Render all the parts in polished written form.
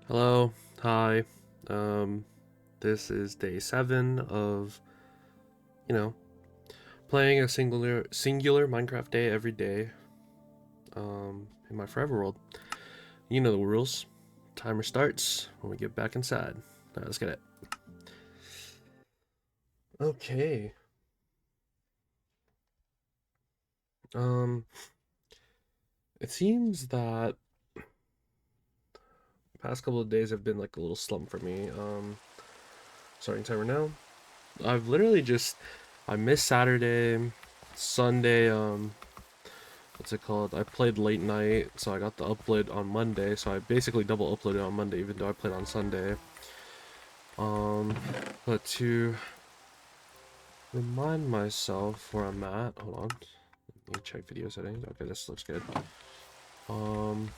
Hello, hi. Um, this is day 7 of, you know, playing a singular Minecraft day every day. In my forever world. You know the rules. Timer starts when we get back inside. Alright, let's get it. Okay. Um, it seems that the past couple of days have been like a little slump for me. Starting timer now. I've literally just I missed Saturday, Sunday, what's it called? I played late night, so I got the upload on Monday. So I basically double uploaded on Monday, even though I played on Sunday. Um, but to remind myself where I'm at, hold on. Let me check video settings. Okay, this looks good. Um,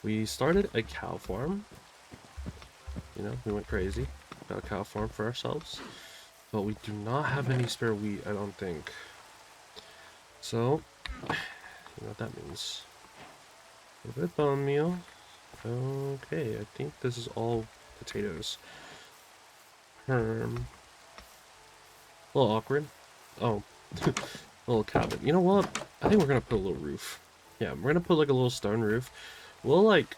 we started a cow farm. You know, we went crazy. Got a cow farm for ourselves, but we do not have any spare wheat. I don't think. So, you know what that means. A bit of bone meal. Okay, I think this is all potatoes. A little awkward. Oh, a little cabin. You know what? I think we're gonna put a little roof. Yeah, we're gonna put like a little stone roof. We'll like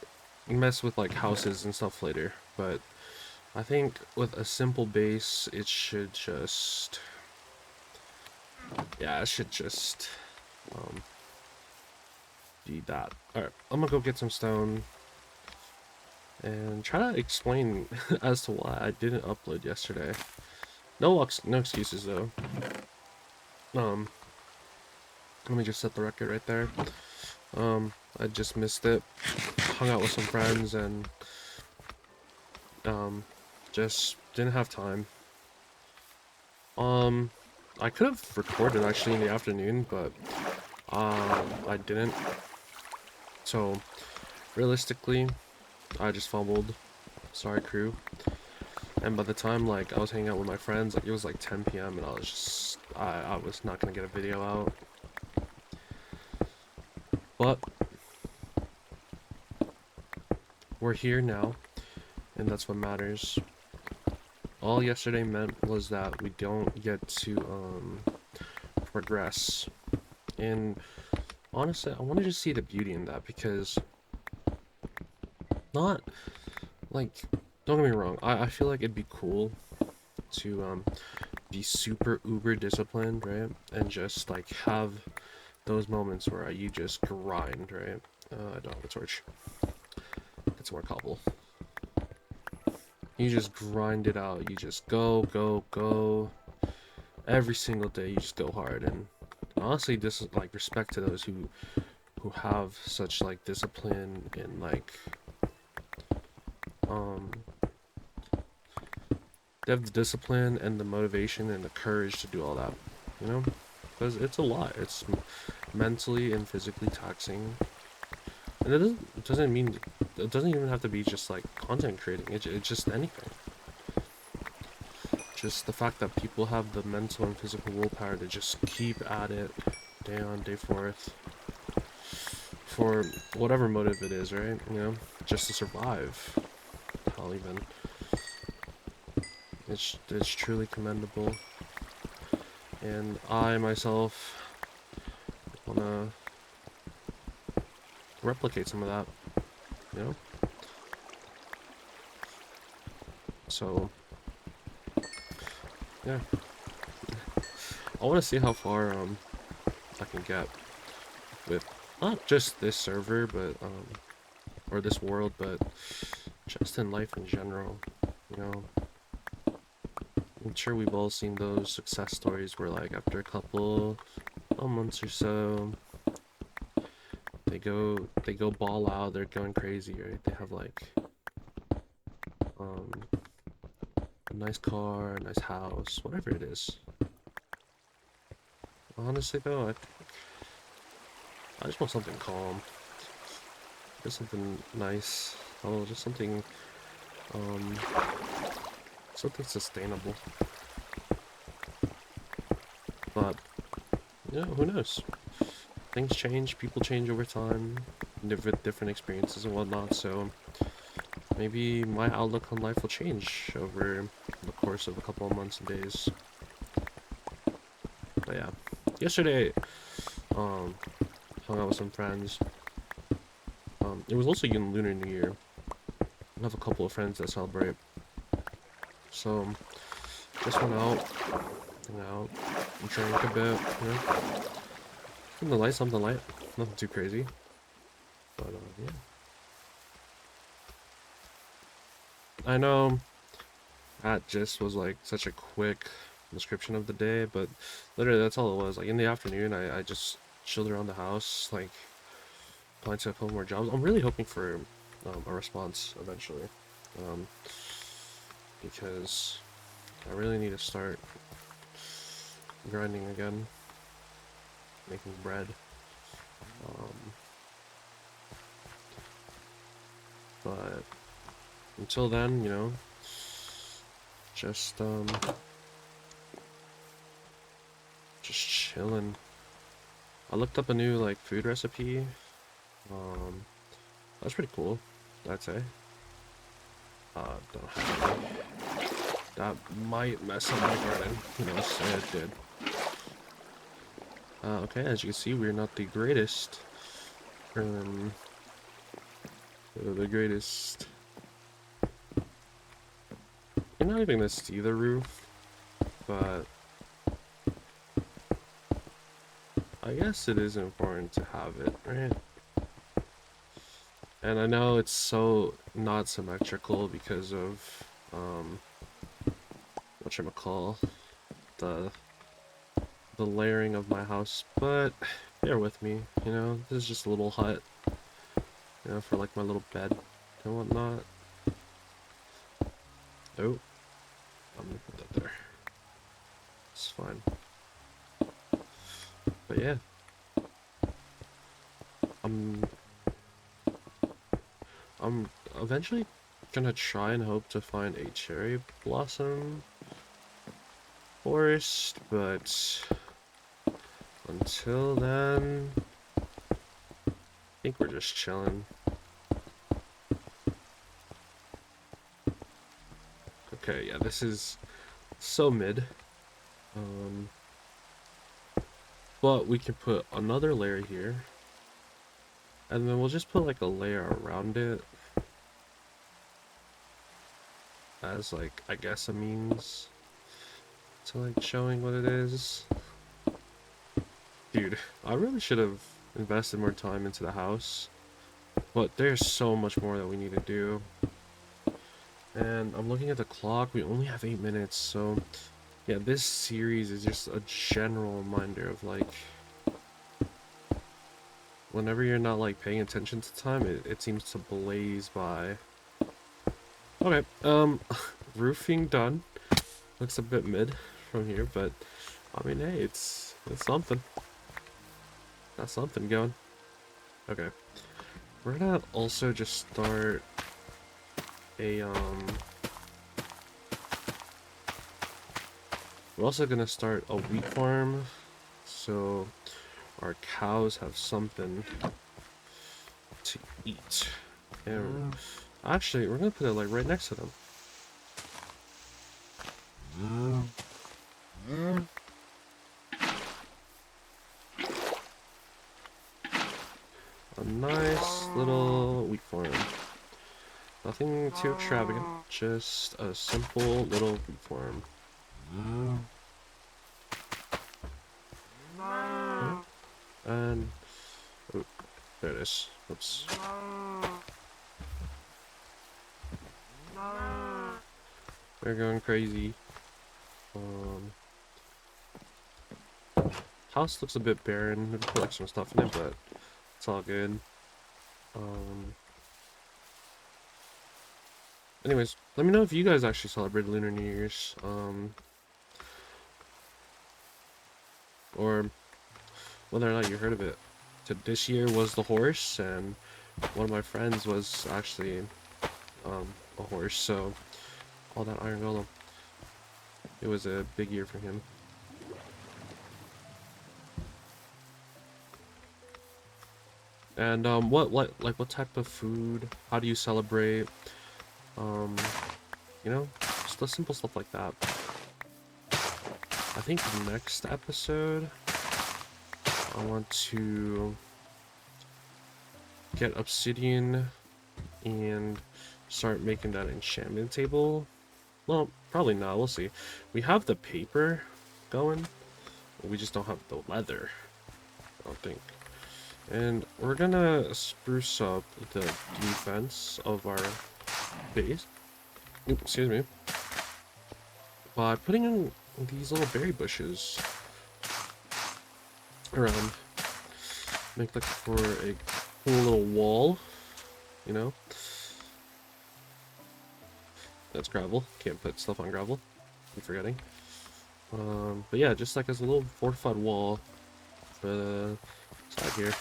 mess with like houses and stuff later, but I think with a simple base, it should just, yeah, it should just um, be that. All right, I'm gonna go get some stone and try to explain as to why I didn't upload yesterday. No excuses though. Um, Let me just set the record right there. I just missed it. Hung out with some friends and um, just didn't have time. Um, I could have recorded actually in the afternoon, but I didn't. So realistically, I just fumbled. Sorry, crew. And by the time like I was hanging out with my friends, like it was like 10 p.m. and I was just I was not gonna get a video out. But we're here now, and that's what matters. All yesterday meant was that we don't get to progress. And honestly, I want to just see the beauty in that because not like don't get me wrong, I feel like it'd be cool to be super uber disciplined, right? And just like have those moments where you just grind, right? I don't have a torch. Get some more cobble. You just grind it out. You just go, go, go. Every single day you just go hard, and honestly this is like respect to those who have such like discipline and like um they have the discipline and the motivation and the courage to do all that, you know, because it's a lot. It's mentally and physically taxing, and it doesn't mean it doesn't even have to be just like content creating. It's just anything. Just the fact that people have the mental and physical willpower to just keep at it day on day forth for whatever motive it is, right? You know, just to survive. Hell, even it's truly commendable, and I myself wanna replicate some of that. You know, so yeah, I want to see how far I can get with not just this server, but or this world, but just in life in general. You know, I'm sure we've all seen those success stories where like after a couple of months or so, they go ball out, they're going crazy, right? They have like um a nice car, a nice house, whatever it is. Honestly though, I just want something calm. Just something nice. Oh, just um something sustainable. But you know, who knows? Things change, people change over time, different experiences and whatnot. So maybe my outlook on life will change over the course of a couple of months and days. But yeah, yesterday, hung out with some friends. It was also Lunar New Year. I have a couple of friends that celebrate. So, just went out, hung out, drank a bit, you know. Something light. Nothing too crazy. But, yeah. I know that just was like such a quick description of the day, but literally that's all it was. Like in the afternoon, I just chilled around the house, like applying to a couple more jobs. I'm really hoping for a response eventually, um, because I really need to start grinding again, making bread. Um, but until then, you know, just just chilling. I looked up a new like food recipe. That's pretty cool, I'd say. Don't have any. That might mess up my garden. Who knows? It did. Okay, as you can see, we're not the greatest. Um, the greatest. I'm not even gonna see the roof, but I guess it is important to have it, right? And I know it's so not symmetrical because of whatchamacall, the the layering of my house, but bear with me, you know, this is just a little hut, you know, for like my little bed and whatnot. Oh, I'm gonna put that there. It's fine. But yeah, I'm I'm eventually gonna try and hope to find a cherry blossom forest, but until then, I think we're just chilling. Okay, yeah, this is so mid. Um, but we can put another layer here, and then we'll just put like a layer around it as like, I guess, a means to like showing what it is. Dude, I really should have invested more time into the house, but there's so much more that we need to do. And I'm looking at the clock, we only have 8 minutes, so yeah, this series is just a general reminder of like, whenever you're not like paying attention to time, it seems to blaze by. Okay, roofing done. Looks a bit mid from here, but I mean, hey, it's something. Got something going. Okay, we're gonna also just start a we're also gonna start a wheat farm, so our cows have something to eat. And actually, we're gonna put it like right next to them. A nice little wheat farm. Nothing too extravagant, just a simple little wheat farm. And oh, there it is. Oops. They're going crazy. House looks a bit barren. We put like some stuff in it, but it's all good. Anyways, let me know if you guys actually celebrated Lunar New Year's. Or whether or not you heard of it. So this year was the horse, and one of my friends was actually a horse, so all that iron golem. It was a big year for him. And what type of food? How do you celebrate? You know, just the simple stuff like that. I think next episode, I want to get obsidian and start making that enchantment table. Well, probably not. We'll see. We have the paper going, but we just don't have the leather, I don't think. And we're gonna spruce up the defense of our base. Oops, excuse me. By putting in these little berry bushes around. Make like for a cool little wall, you know? That's gravel. Can't put stuff on gravel. I'm forgetting. But yeah, just like as a little fortified wall for the side here.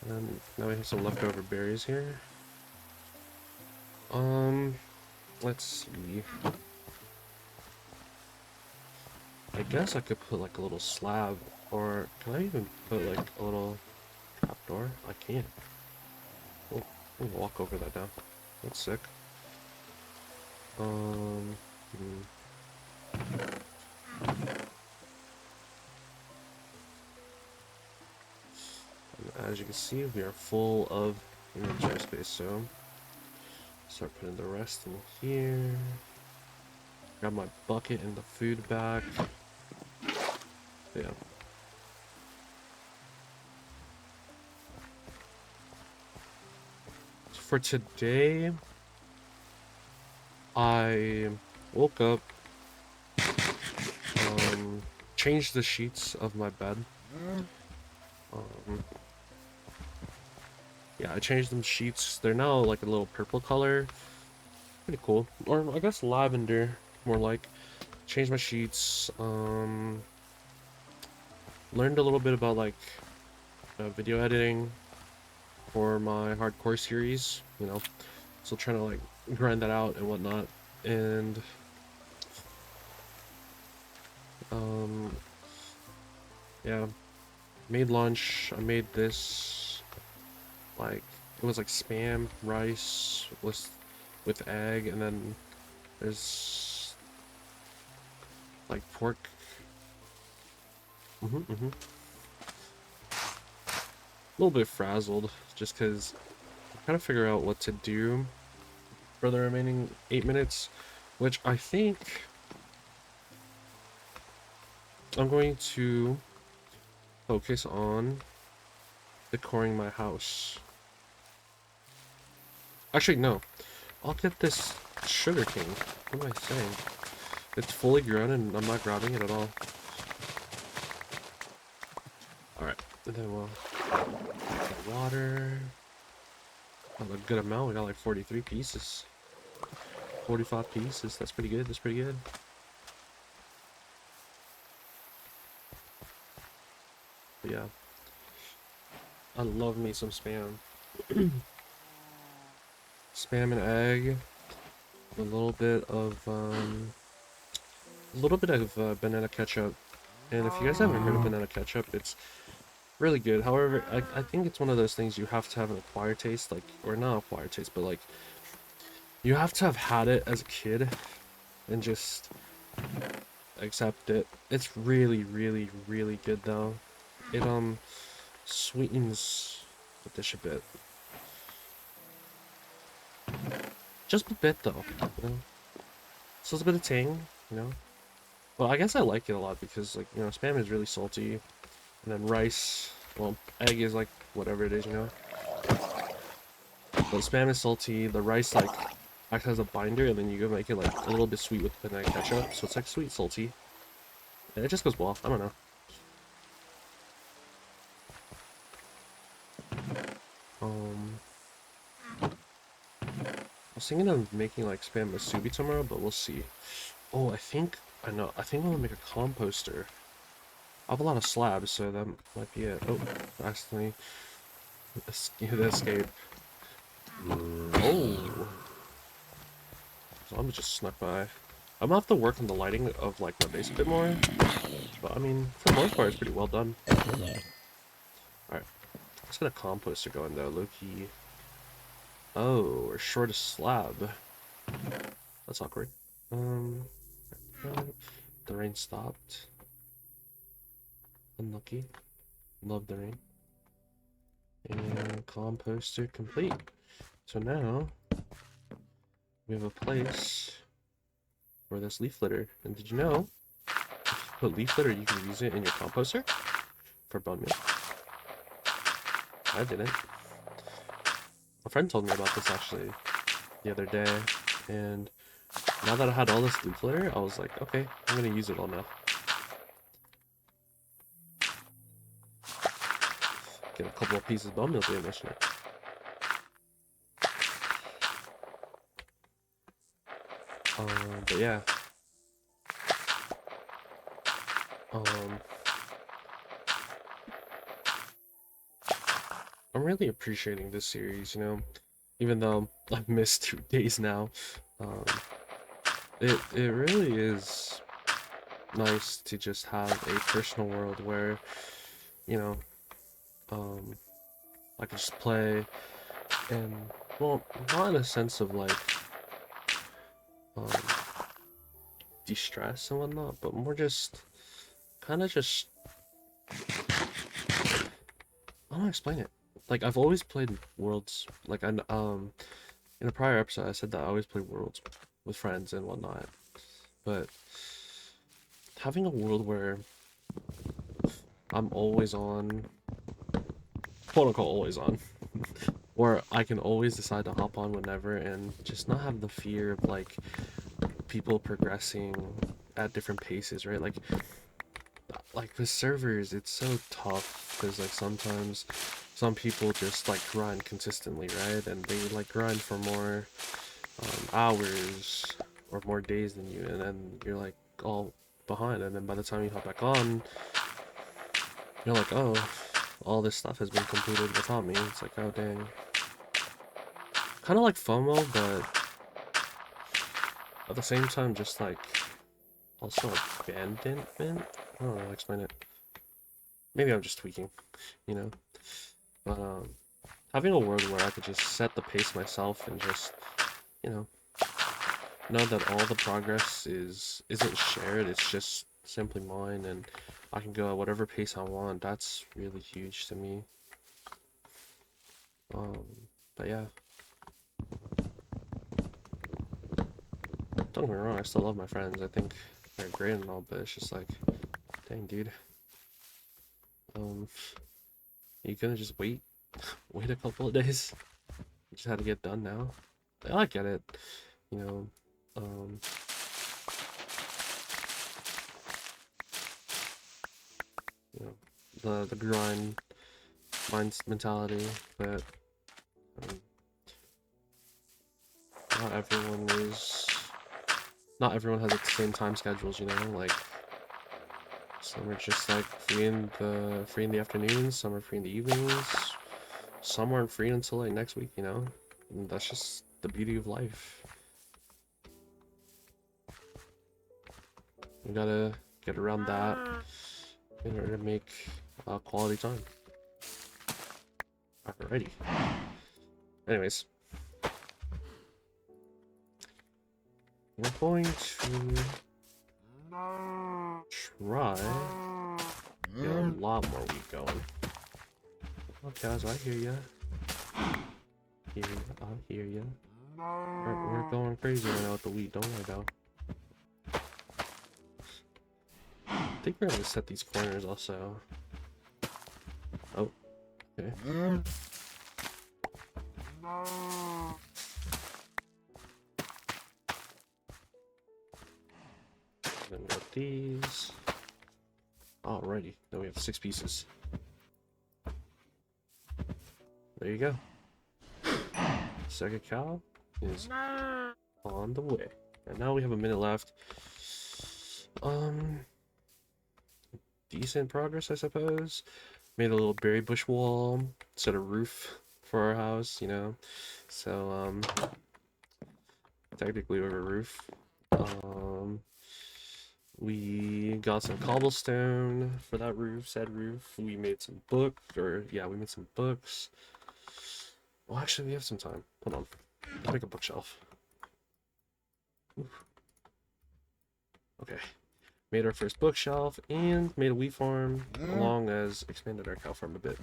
And now we have some leftover berries here. Let's see. I guess I could put like a little slab, or can I even put like a little trapdoor? I can't. Oh, I'll walk over that now. That's sick. And as you can see, we are full of inventory space, so start putting the rest in here. Grab my bucket and the food back. Yeah. For today, I woke up, changed the sheets of my bed. Yeah, I changed them sheets. They're now like a little purple color. Pretty cool. Or I guess lavender, more like. Changed my sheets. Learned a little bit about like video editing for my hardcore series, you know. Still trying to like grind that out and whatnot. And yeah, made lunch. I made this like it was like spam rice with egg, and then there's like pork. A little bit frazzled just because I'm trying to figure out what to do for the remaining 8 minutes, which I think I'm going to focus on decoring my house. Actually, no. I'll get this sugar cane. What am I saying? It's fully grown and I'm not grabbing it at all. Alright, and then we'll get water. Not a good amount. We got like 43 pieces. 45 pieces. That's pretty good. That's pretty good. But yeah. I love me some spam. Spam and egg. A little bit of banana ketchup. And if you guys haven't heard of banana ketchup, it's really good. However, I think it's one of those things you have to have an acquired taste, like, or not acquired taste, but like, you have to have had it as a kid and just accept it. It's really, really, really good though. It sweetens the dish a bit. Just a bit though, you know? So it's a bit of tang, you know? Well, I guess I like it a lot because, like, you know, spam is really salty. And then rice, well, egg is like whatever it is, you know? But spam is salty, the rice, like, acts as a binder, and then you can make it, like, a little bit sweet with banana ketchup. So it's, like, sweet, salty. And it just goes well. I don't know. I was thinking of making, like, spam musubi tomorrow, but we'll see. Oh, I know. I think I'm gonna make a composter. I have a lot of slabs, so that might be it. Oh, accidentally escape. Oh! Zombie just snuck by. I'm gonna have to work on the lighting of, like, my base a bit more. But, I mean, for the most part, it's pretty well done. Alright. Let's get a composter going, though, low-key. Oh, we're short a slab. That's awkward. Um, the rain stopped. Unlucky. Love the rain. And composter complete. So now we have a place for this leaf litter. And did you know, if you put leaf litter, you can use it in your composter for bone meal? I didn't. A friend told me about this actually the other day, and now that I had all this leaf litter, I was like, okay, I'm gonna use it all now. Get a couple of pieces of bone meal to mission. But yeah. I'm really appreciating this series, you know, even though I've missed 2 days now. Um, it really is nice to just have a personal world where, you know, I can just play and, well, not in a sense of like, um, de-stress and whatnot, but more just, kind of just, I don't know how to explain it. Like, I've always played Worlds, like, in a prior episode I said that I always play Worlds with friends and whatnot, but having a world where I'm always on, quote unquote always on, or I can always decide to hop on whenever and just not have the fear of like people progressing at different paces, right? Like with servers, it's so tough because like sometimes some people just like grind consistently, right? And they like grind for more hours or more days than you, and then you're like all behind, and then by the time you hop back on, you're like, oh, all this stuff has been completed without me. It's like, oh dang. Kind of like FOMO, but at the same time, just like also abandonment. I don't know how to explain it. Maybe I'm just tweaking, you know. But having a world where I could just set the pace myself and just, you know that all the progress isn't shared. It's just simply mine, and I can go at whatever pace I want. That's really huge to me. Um, but yeah. Don't get me wrong, I still love my friends. I think they're great and all, but it's just like, dang, dude. You gonna just wait a couple of days? You just had to get done now. I get it, you know. Um, you know, the grind mentality, but um, not everyone is. Not everyone has like the same time schedules, you know. Like some are just like free in the afternoons, some are free in the evenings, some aren't free until like next week, you know. And that's just the beauty of life. You gotta get around that in order to make quality time. Alrighty. Anyways, we're going to try get a lot more wheat going. Oh, guys, I hear ya. I hear ya. We're going crazy right now with the wheat. Don't worry about. I think we're gonna set these corners also. Oh, okay. Then we got these. Alrighty, now we have 6 pieces. There you go. Second cow is on the way. And now we have a minute left. Decent progress, I suppose. Made a little berry bush wall, set a roof for our house, you know. So, technically we have a roof. We got some cobblestone for that roof, said roof. We made some we made some books. Well, actually, we have some time. Hold on. Let's make a bookshelf. Oof. Okay. Made our first bookshelf and made a wheat farm, along as expanded our cow farm a bit.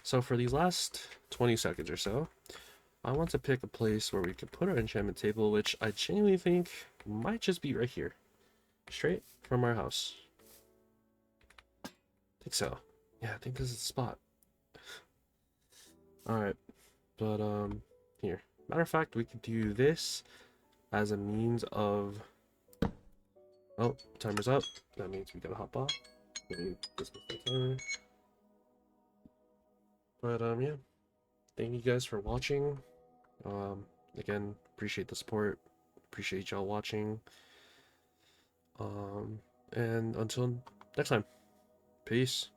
So for these last 20 seconds or so, I want to pick a place where we can put our enchantment table, which I genuinely think might just be right here. Straight from our house. I think so. Yeah, I think this is the spot. Alright, but here. Matter of fact, we could do this as a means of... Oh, timer's up. That means we gotta hop off. Maybe dismiss the timer. But yeah. Thank you guys for watching. Again, appreciate the support. Appreciate y'all watching. And until next time. Peace.